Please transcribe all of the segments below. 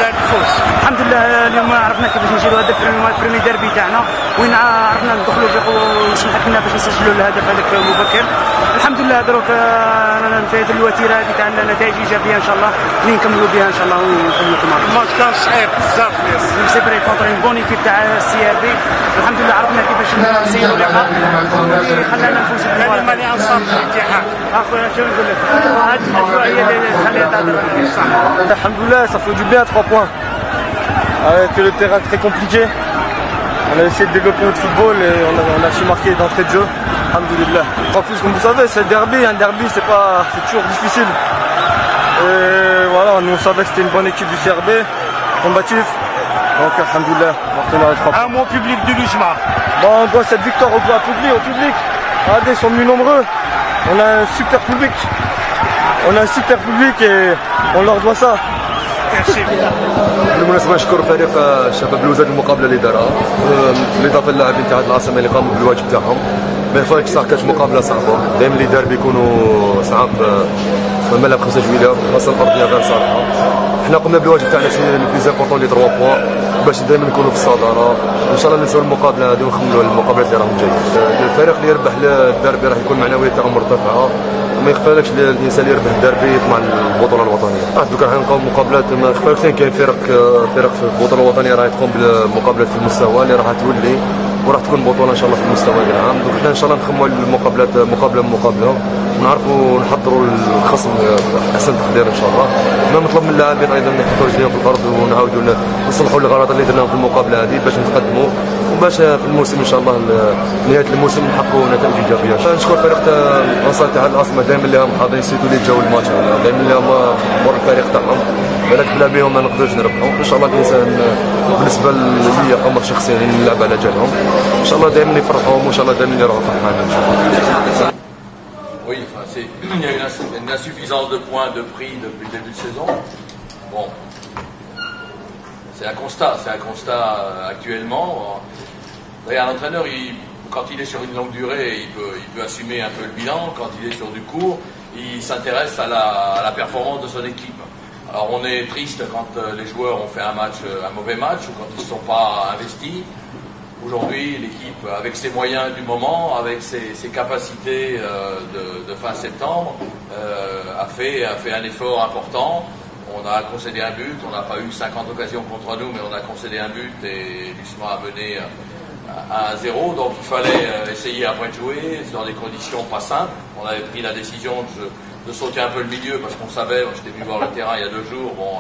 الفوز؟ الحمد لله اليوم عرفنا كيفاش نجيروا هذا البريمي ديربي تاعنا، وين عرفنا ندخلوا وسمحت لنا باش نسجلوا الهدف هذاك مبكر. الحمد لله دروك في هذه الوتيره هذه تاع النتائج ايجابيه ان شاء الله اللي نكملوا بها ان شاء الله ونكملوا كما الماتش كان صعيب بزاف ياس. سي بري كونتر اون بون ايكيب تاع السي ار بي. الحمد لله عرفنا كيفاش نسيروا اللقاء اللي خلانا نفوز يعني ماني انصار الاتحاد. اخويا شنو نقول لك، هذه الاجواء هي اللي خليها تهضر. Alhamdoulilah, ça fait du bien, 3 points. Avec le terrain très compliqué, on a essayé de développer notre football et on a su marquer d'entrée de jeu. Alhamdoulilah. En plus, comme vous savez, c'est un derby, c'est toujours difficile. Et voilà, nous on savait que c'était une bonne équipe du CRB, combatif. Donc, alhamdoulilah, on retenir les 3 points. Un mot public de l'UJMA. Bon, on doit cette victoire au public. Regardez, ils sont venus nombreux. On a un super public. Et on leur doit ça. بالمناسبه نشكر فريق شباب الوزاد المقابله اللي دارها، بالاضافه للاعبين تاع العاصمه اللي قاموا بالواجب تاعهم. بين فريق صح كانت مقابله صعبه، دائما اللي دار بيكونوا صعاب في الملعب 5 جويليه، خاصه الارضيه غير صالحه. حنا قمنا بالواجب تاعنا سي لو بليز امبورطون لي 3 بوان باش دائما نكونوا في الصداره. ان شاء الله ننسوا المقابله هذه ونخملوا المقابلات اللي راهم جايين. الفريق اللي يربح الدربي راح يكون معنويات تاعهم مرتفعه، ما يخفالكش الانسان اللي يربح الدربي يطمع البطوله الوطنيه. دوكا راح نلقاو مقابلات ما يخفالكش، كاين فرق في البطوله الوطنيه راح تقوم بالمقابلات في المستوى اللي راح تولي وراح تكون بطوله ان شاء الله في المستوى العام. دوك حنا ان شاء الله نخموا المقابلات مقابله ونعرفوا نحضروا الخصم احسن تحضير ان شاء الله. ما نطلب من اللاعبين ايضا يحطوا رجليهم في الارض ونعاودوا نصلحوا الغلطات اللي درناهم في المقابله هذه باش نتقدموا وباش في الموسم ان شاء الله نهايه الموسم نحققوا نتائج ايجابيه. نشكر فريق الوسط تاع العاصمه دائما اللي هم حاضرين سيتو اللي جاوا الماتش، دائما اللي هم مور الفريق تاعهم، بالك بلا بهم ما نقدروش نربحوا. ان شاء الله الانسان بالنسبه لي امر شخصي نلعب على جالهم، ان شاء الله دائما يفرحوهم وان شاء الله دائما يروحوا فرحانين ان شاء الله. Oui, enfin, il y a une insuffisance de points de prix depuis le début de saison. Bon, c'est un constat actuellement. Et un entraîneur, quand il est sur une longue durée, il peut assumer un peu le bilan. Quand il est sur du court, il s'intéresse à la performance de son équipe. Alors on est triste quand les joueurs ont fait un mauvais match ou quand ils ne sont pas investis. Aujourd'hui, l'équipe, avec ses moyens du moment, avec ses capacités de fin septembre, a fait un effort important. On a concédé un but, on n'a pas eu 50 occasions contre nous, mais on a concédé un but et l'USMA a mené 1-0. Donc il fallait essayer après de jouer dans des conditions pas simples. On avait pris la décision de sauter un peu le milieu parce qu'on savait, j'étais venu voir le terrain il y a 2 jours, on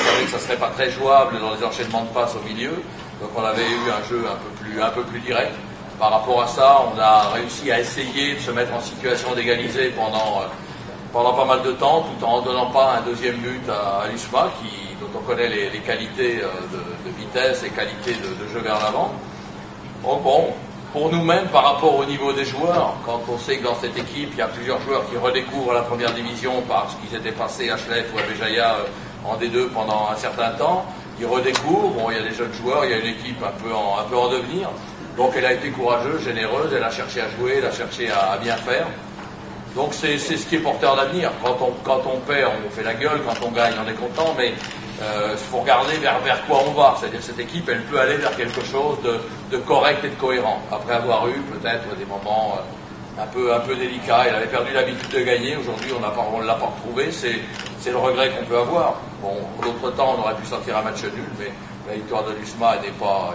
savait que ça serait pas très jouable dans les enchaînements de passes au milieu. Donc on avait eu un jeu un peu plus direct. Par rapport à ça, on a réussi à essayer de se mettre en situation d'égaliser pendant pas mal de temps, tout en ne donnant pas un deuxième but à l'USMA, dont on connaît les qualités de vitesse et qualités de jeu vers l'avant. Bon, pour nous-mêmes, par rapport au niveau des joueurs, quand on sait que dans cette équipe, il y a plusieurs joueurs qui redécouvrent la première division parce qu'ils étaient passés à Chlef ou à Béjaïa en D2 pendant un certain temps, ils redécouvrent, bon, il y a des jeunes joueurs, il y a une équipe un peu en devenir, donc elle a été courageuse, généreuse, elle a cherché à jouer, elle a cherché à bien faire. Donc c'est ce qui est porteur d'avenir. Quand on perd, on fait la gueule, quand on gagne, on est content, mais il faut regarder vers quoi on va. C'est-à-dire cette équipe, elle peut aller vers quelque chose de correct et de cohérent. Après avoir eu peut-être des moments un peu délicats, elle avait perdu l'habitude de gagner, aujourd'hui on ne l'a pas retrouvé, c'est le regret qu'on peut avoir. Bon, l'autre temps on aurait pu sortir un match nul, mais la victoire de l'USMA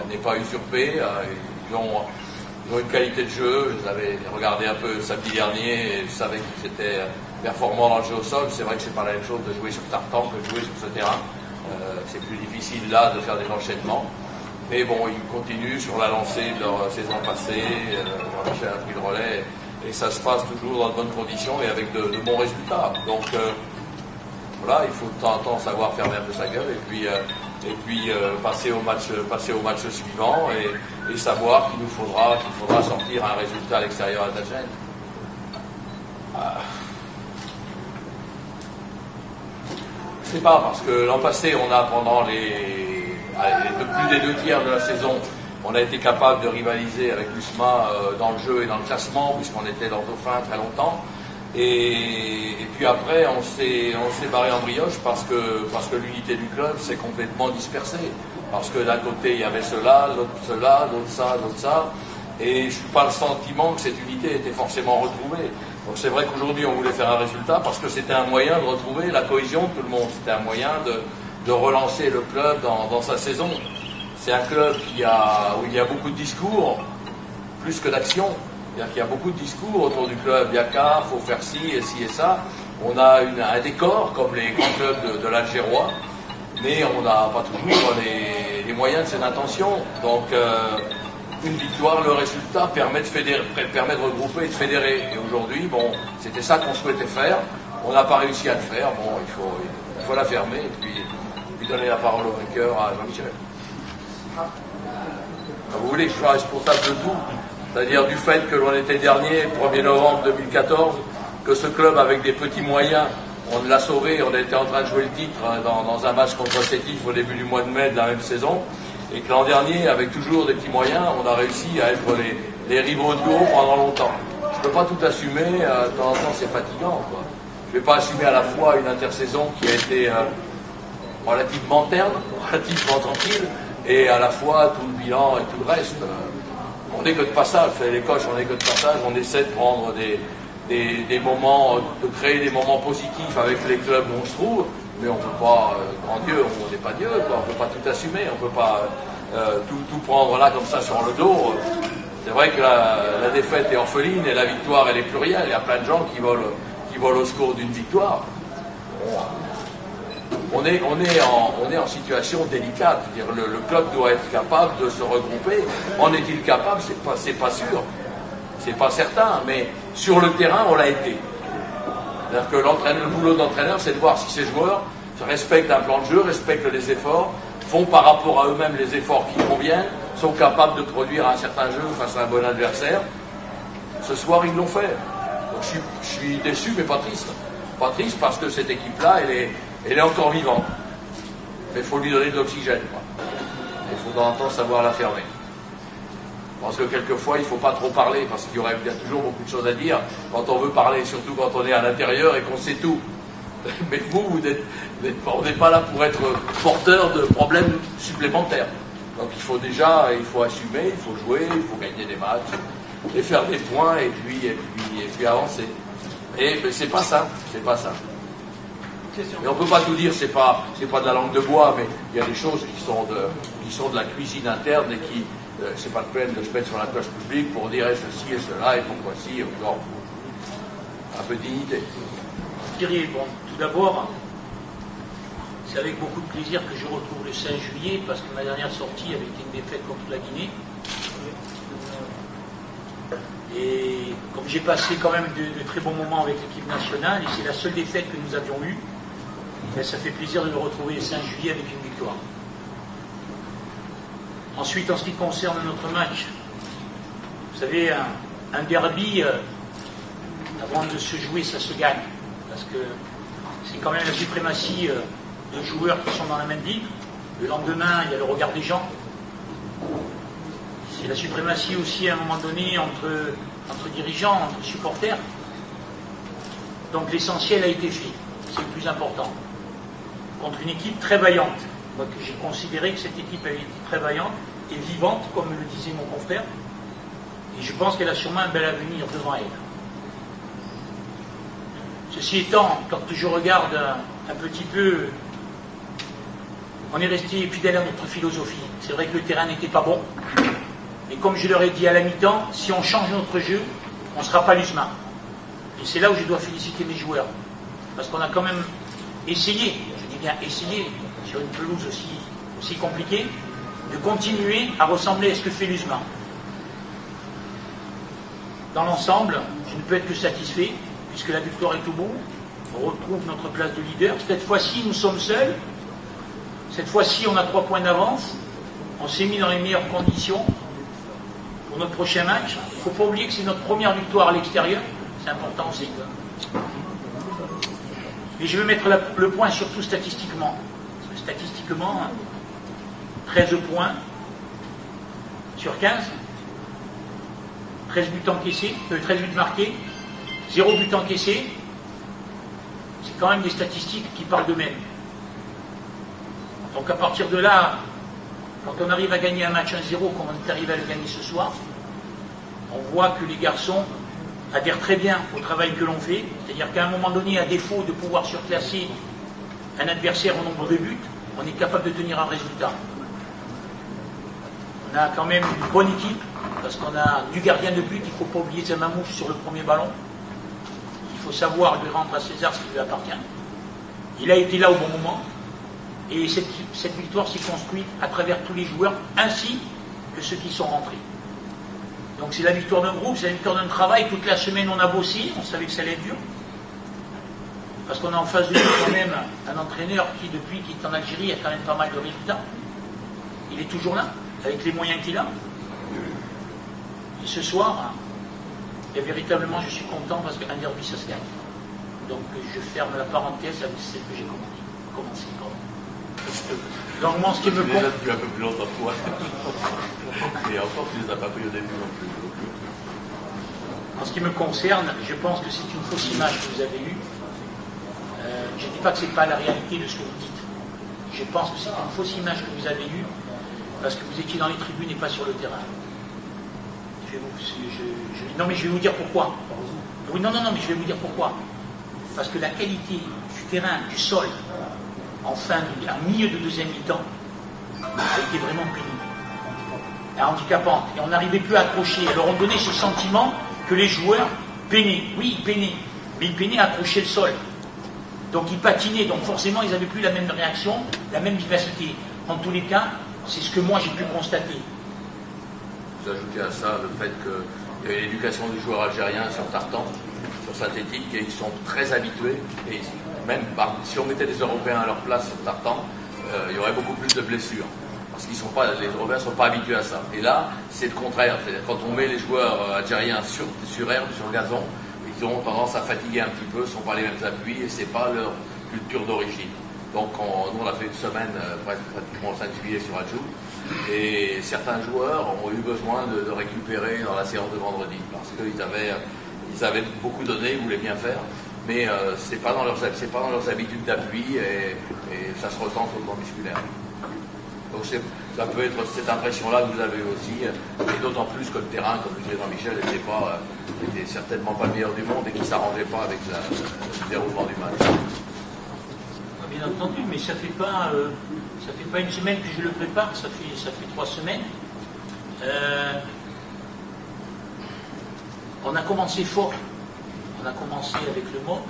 n'est pas usurpée. Ils ont une qualité de jeu, je les avais regardé un peu samedi dernier et je savais qu'ils étaient performants dans le jeu au sol. C'est vrai que c'est pas la même chose de jouer sur tartan que de jouer sur ce terrain. C'est plus difficile là de faire des enchaînements. Mais bon, ils continuent sur la lancée de leur saison passée, Jean-Michel a pris le relais et ça se passe toujours dans de bonnes conditions et avec de bons résultats. Donc voilà, il faut de temps en temps savoir fermer un peu sa gueule et puis passer au match suivant et savoir qu'il faudra sortir un résultat à l'extérieur à Tagent. Je sais pas, parce que l'an passé, on a pendant plus des 2 tiers de la saison, on a été capable de rivaliser avec l'USMA dans le jeu et dans le classement, puisqu'on était leur dauphin très longtemps. Et puis après, on s'est barré en brioche parce que l'unité du club s'est complètement dispersée. Parce que d'un côté, il y avait cela, l'autre cela, d'autre ça, d'autre ça. Et je n'ai pas le sentiment que cette unité était forcément retrouvée. Donc c'est vrai qu'aujourd'hui, on voulait faire un résultat parce que c'était un moyen de retrouver la cohésion de tout le monde. C'était un moyen de relancer le club dans sa saison. C'est un club où il y a beaucoup de discours, plus que d'action. C'est-à-dire qu'il y a beaucoup de discours autour du club. Il y a qu'à, il faut faire ci et ça. On a un décor comme les grands clubs de l'Algérois, mais on n'a pas toujours les moyens de cette intention. Donc une victoire, le résultat permet de regrouper et de fédérer. Et aujourd'hui, bon, c'était ça qu'on souhaitait faire. On n'a pas réussi à le faire. Bon, il faut la fermer et puis donner la parole au vainqueur à Jean-Michel. Vous voulez que je sois responsable de tout? C'est-à-dire du fait que l'on était dernier, 1er novembre 2014, que ce club avec des petits moyens, on l'a sauvé, on était en train de jouer le titre dans un match contre Sétif au début du mois de mai de la même saison, et que l'an dernier, avec toujours des petits moyens, on a réussi à être les rivaux de haut pendant longtemps. Je ne peux pas tout assumer, de temps en temps c'est fatigant, quoi. Je ne vais pas assumer à la fois une intersaison qui a été relativement terne, relativement tranquille, et à la fois tout le bilan et tout le reste. On n'est que de passage, les coachs, on n'est que de passage, on essaie de prendre des moments, de créer des moments positifs avec les clubs où on se trouve, mais on ne peut pas, grand Dieu, on n'est pas Dieu, quoi. On ne peut pas tout assumer, on ne peut pas tout prendre là comme ça sur le dos. C'est vrai que la défaite est orpheline et la victoire elle est plurielle, il y a plein de gens qui volent au secours d'une victoire. On est en situation délicate. C'est-à-dire le club doit être capable de se regrouper. En est-il capable? C'est pas sûr. C'est pas certain. Mais sur le terrain, on l'a été. C'est-à-dire que le boulot d'entraîneur, c'est de voir si ces joueurs respectent un plan de jeu, respectent les efforts, font par rapport à eux-mêmes les efforts qui conviennent, sont capables de produire un certain jeu face à un bon adversaire. Ce soir, ils l'ont fait. Donc je suis déçu, mais pas triste. Pas triste parce que cette équipe-là, elle est encore vivante. Mais il faut lui donner de l'oxygène. Il faut de temps en temps savoir la fermer. Parce que quelquefois, il ne faut pas trop parler, parce qu'il y aurait bien toujours beaucoup de choses à dire quand on veut parler, surtout quand on est à l'intérieur et qu'on sait tout. Mais vous on n'est pas là pour être porteur de problèmes supplémentaires. Donc il faut assumer, il faut jouer, il faut gagner des matchs, et faire des points, et puis avancer. Mais c'est pas ça, c'est pas ça. Mais on ne peut pas tout dire, c'est pas de la langue de bois, mais il y a des choses qui sont de la cuisine interne et qui, c'est pas la peine de se mettre sur la place publique pour dire ceci et cela et pourquoi si, encore un peu de dignité. Thierry, bon, tout d'abord, c'est avec beaucoup de plaisir que je retrouve le 16 juillet parce que ma dernière sortie avait été une défaite contre la Guinée. Et comme j'ai passé quand même de très bons moments avec l'équipe nationale, et c'est la seule défaite que nous avions eue, ça fait plaisir de le retrouver le 5 juillet avec une victoire. Ensuite, en ce qui concerne notre match, vous savez, un derby, avant de se jouer, ça se gagne. Parce que c'est quand même la suprématie de joueurs qui sont dans la même ligue. Le lendemain, il y a le regard des gens. C'est la suprématie aussi à un moment donné entre dirigeants, entre supporters. Donc l'essentiel a été fait. C'est le plus important. Contre une équipe très vaillante. Donc j'ai considéré que cette équipe avait été très vaillante et vivante, comme le disait mon confrère. Et je pense qu'elle a sûrement un bel avenir devant elle. Ceci étant, quand je regarde un petit peu, on est resté fidèle à notre philosophie. C'est vrai que le terrain n'était pas bon. Et comme je leur ai dit à la mi-temps, si on change notre jeu, on ne sera pas l'USMA. Et c'est là où je dois féliciter mes joueurs. Parce qu'on a quand même essayé, je dis bien essayé, sur une pelouse aussi compliquée, de continuer à ressembler à ce que fait l'USMA. Dans l'ensemble, je ne peux être que satisfait, puisque la victoire est au bout. On retrouve notre place de leader. Cette fois-ci, nous sommes seuls. Cette fois-ci, on a 3 points d'avance. On s'est mis dans les meilleures conditions pour notre prochain match. Il ne faut pas oublier que c'est notre première victoire à l'extérieur. C'est important aussi. Et je vais mettre le point surtout statistiquement. Parce que statistiquement, 13 points sur 15. 13 buts encaissés, 13 buts marqués, 0 but encaissé, c'est quand même des statistiques qui parlent d'eux-mêmes. Donc à partir de là, quand on arrive à gagner un match 1-0, comme on est arrivé à le gagner ce soir, on voit que les garçons adhèrent très bien au travail que l'on fait, c'est-à-dire qu'à un moment donné, à défaut de pouvoir surclasser un adversaire au nombre de buts, on est capable de tenir un résultat. On a quand même une bonne équipe, parce qu'on a du gardien de but, il ne faut pas oublier Zamamouche sur le premier ballon. Il faut savoir lui rendre à César ce qui lui appartient. Il a été là au bon moment, et cette victoire s'est construite à travers tous les joueurs, ainsi que ceux qui sont rentrés. Donc c'est la victoire d'un groupe, c'est la victoire d'un travail. Toute la semaine on a bossé, on savait que ça allait être dur. Parce qu'on a en face de nous quand même un entraîneur qui, depuis qu'il est en Algérie, a quand même pas mal de résultats. Il est toujours là, avec les moyens qu'il a. Et ce soir, et véritablement je suis content parce qu'un derby ça se gagne. Donc je ferme la parenthèse avec celle que j'ai commencé. Donc moi ce qui me compte... depuis un peu plus longtemps que toi. Et encore tu les as pas pris au début non plus. En ce qui me concerne, je pense que c'est une fausse image que vous avez eue. Je ne dis pas que ce n'est pas la réalité de ce que vous dites. Je pense que c'est une fausse image que vous avez eue parce que vous étiez dans les tribunes et pas sur le terrain. Non mais je vais vous dire pourquoi. Oui, non, mais je vais vous dire pourquoi. Parce que la qualité du terrain, du sol, en milieu de deuxième mi-temps, a été vraiment pénible. Handicapante. Et on n'arrivait plus à accrocher. Alors on donnait ce sentiment que les joueurs peinaient. Oui, ils peinaient. Mais ils peinaient à accrocher le sol. Donc ils patinaient. Donc forcément, ils n'avaient plus la même réaction, la même vivacité. En tous les cas, c'est ce que moi j'ai pu constater. Vous ajoutez à ça le fait qu'il y avait l'éducation des joueurs algériens sur tartan, sur synthétique, et ils sont très habitués. Et même si on mettait des Européens à leur place sur tartan, il y aurait beaucoup plus de blessures. Parce qu'ils les Européens ne sont pas habitués à ça. Et là, c'est le contraire. C'est-à-dire quand on met les joueurs algériens sur herbe, sur gazon, ils ont tendance à fatiguer un petit peu, ce ne sont pas les mêmes appuis et ce n'est pas leur culture d'origine. Donc nous on a fait une semaine pratiquement le 5 juillet sur Adjou et certains joueurs ont eu besoin de récupérer dans la séance de vendredi parce qu'ils avaient beaucoup donné, ils voulaient bien faire, mais c'est pas dans leurs habitudes d'appui et ça se ressent sur le plan musculaire. Donc ça peut être cette impression-là que vous avez aussi, et d'autant plus que le terrain, comme le disait Jean-Michel, n'était certainement pas le meilleur du monde et qui ne s'arrangeait pas avec le déroulement du match. Bien entendu, mais ça fait pas une semaine que je le prépare, ça fait 3 semaines. On a commencé fort. On a commencé avec le MOP,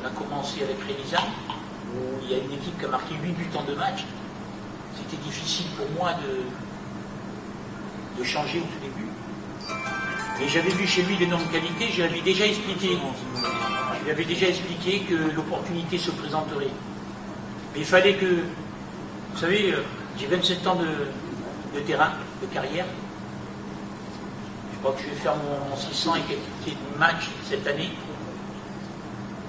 on a commencé avec Réliza, où il y a une équipe qui a marqué 8 buts en 2 matchs. C'était difficile pour moi de changer au tout début. Mais j'avais vu chez lui d'énormes qualités, je lui avais déjà expliqué. Je lui avais déjà expliqué que l'opportunité se présenterait. Mais il fallait que, vous savez, j'ai 27 ans de terrain, de carrière. Je crois que je vais faire mon 600 et quelques matchs cette année.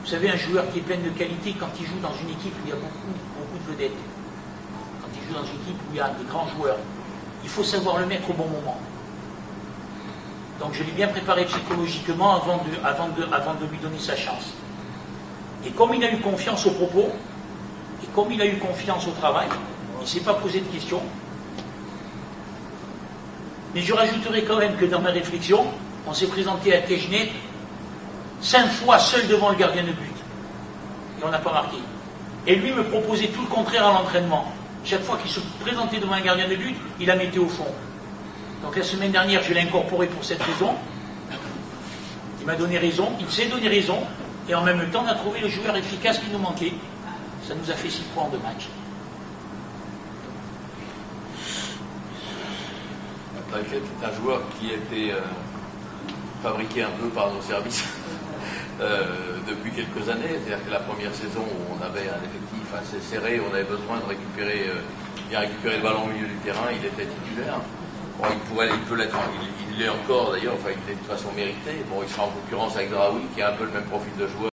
Vous savez, un joueur qui est plein de qualité, quand il joue dans une équipe où il y a beaucoup de vedettes, quand il joue dans une équipe où il y a des grands joueurs, il faut savoir le mettre au bon moment. Donc je l'ai bien préparé psychologiquement avant de lui donner sa chance. Et comme il a eu confiance aux propos, et comme il a eu confiance au travail, il ne s'est pas posé de questions. Mais je rajouterai quand même que dans ma réflexion, on s'est présenté à Tejnet 5 fois seul devant le gardien de but. Et on n'a pas marqué. Et lui me proposait tout le contraire à l'entraînement. Chaque fois qu'il se présentait devant un gardien de but, il la mettait au fond. Donc la semaine dernière, je l'ai incorporé pour cette raison. Il m'a donné raison, il s'est donné raison, et en même temps, on a trouvé le joueur efficace qui nous manquait. Ça nous a fait 6 points en 2 matchs. C'est un joueur qui a été fabriqué un peu par nos services depuis quelques années. C'est-à-dire que la première saison où on avait un effectif assez serré, on avait besoin de récupérer le ballon au milieu du terrain, il était titulaire. Bon, il peut l'être, il l'est encore d'ailleurs, enfin il l'est de façon méritée. Bon, il sera en concurrence avec Draoui, qui a un peu le même profil de joueur.